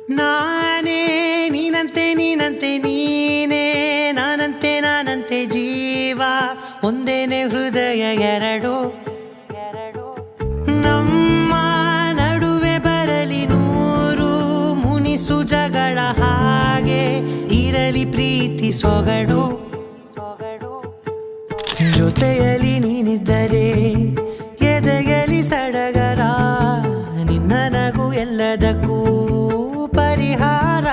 ನಾನೇ ನೀನಂತೆ ನೀನಂತೆ ನೀನೇ ನಾನಂತೆ ನಾನಂತೆ ಜೀವ ಒಂದೇನೆ ಹೃದಯ ಎರಡು ನಮ್ಮ ನಡುವೆ ಬರಲಿ ನೂರು ಮುನಿಸು ಜಗಳ ಹಾಗೆ ಇರಲಿ ಪ್ರೀತಿ ಸೊಗಡು ಜೊತೆಯಲ್ಲಿ ನೀನಿದ್ದರೆ ಎದೆಯಲಿ ಸಡಗರ ನಿನ್ನ ನಗು ಎಲ್ಲದಕ್ಕೂ ಪರಿಹಾರ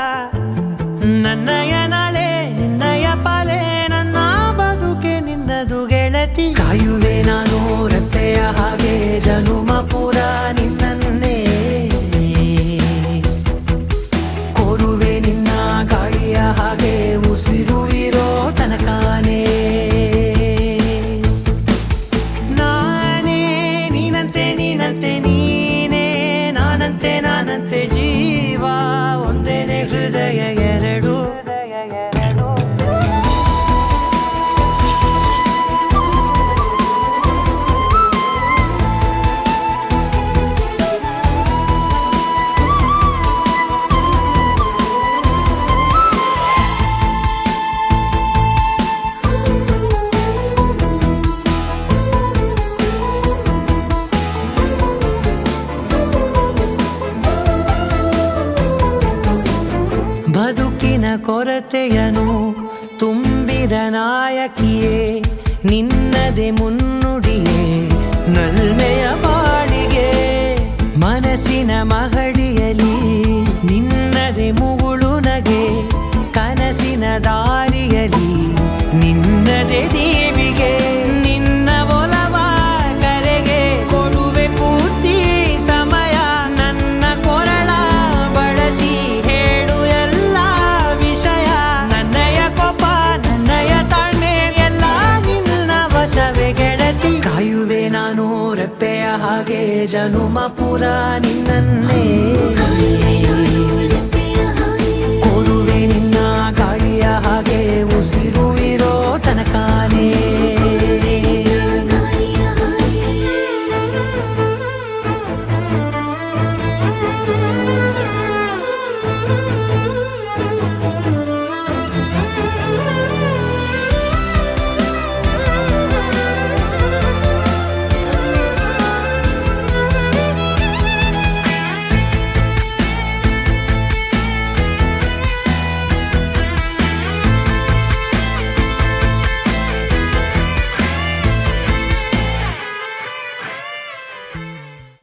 ನನ್ನಯ ನಾಳೆ ನಿನ್ನಯ ಪಾಲೆ ನನ್ನ ಬದುಕೆ ನಿನ್ನದು ಗೆಳತಿ ಕಾಯುವೆ ನಾನು ರೆಪ್ಪೆಯ ಹಾಗೆ ಜನುಮ ಪೂರ ನಿನ್ನನ್ನೇ ಕೋರುವೆ ನಿನ್ನ ಗಾಳಿಯ ಹಾಗೆ ಉಸಿರು ಇರೋ ತನಕಾನೇ ನಾನೇ ನೀನಂತೆ ನೀನಂತೆ ನೀನೇ ನಾನಂತೆ ನಾನಂತೆ ಜೀವ ಒಂದೇನೆ ಹೃದಯ ಎರಡು ಬದುಕಿನ ಕೊರತೆಯನು ತುಂಬಿದ ನಾಯಕಿಯೇ ನಿನ್ನದೆ ಮುನ್ನುಡಿಯೇ ನಲ್ಮೆಯ ಬಾಳಿಗೆ ಮನಸ್ಸಿನ ಮಹಡಿಯಲಿ ನಿನ್ನದೆ ಮುಗುಳು ನಗೆ ಕನಸಿನ ದಾರಿಯಲಿ ನಿನ್ನದೆ ದೇವಿಗೆ ನಿನ್ನ ಒಲವ ಕರೆಗೆ ಕೊಡುವೆ ಪೂರ್ತಿ ಸಮಯ ನನ್ನ ಕೊರಳ ಬಳಸಿ ಹೇಳು ಎಲ್ಲ ವಿಷಯ ನನ್ನಯ ಕೋಪ ನನ್ನಯ ತಾಳ್ಮೆ ಎಲ್ಲ ನಿನ್ನ ವಶವೇ ಗೆಳತಿ ಕಾಯುವೆ ನಾನು ರೆಪ್ಪೆಯ ಹಾಗೆ ಜನುಮ ಪೂರ ನಿನ್ನನ್ನೇ ಕೋರುವೆ ನಿನ್ನ ಗಾಳಿಯ ಹಾಗೆ ಉಸಿರು ಇರೋ ತನಕಾನೇ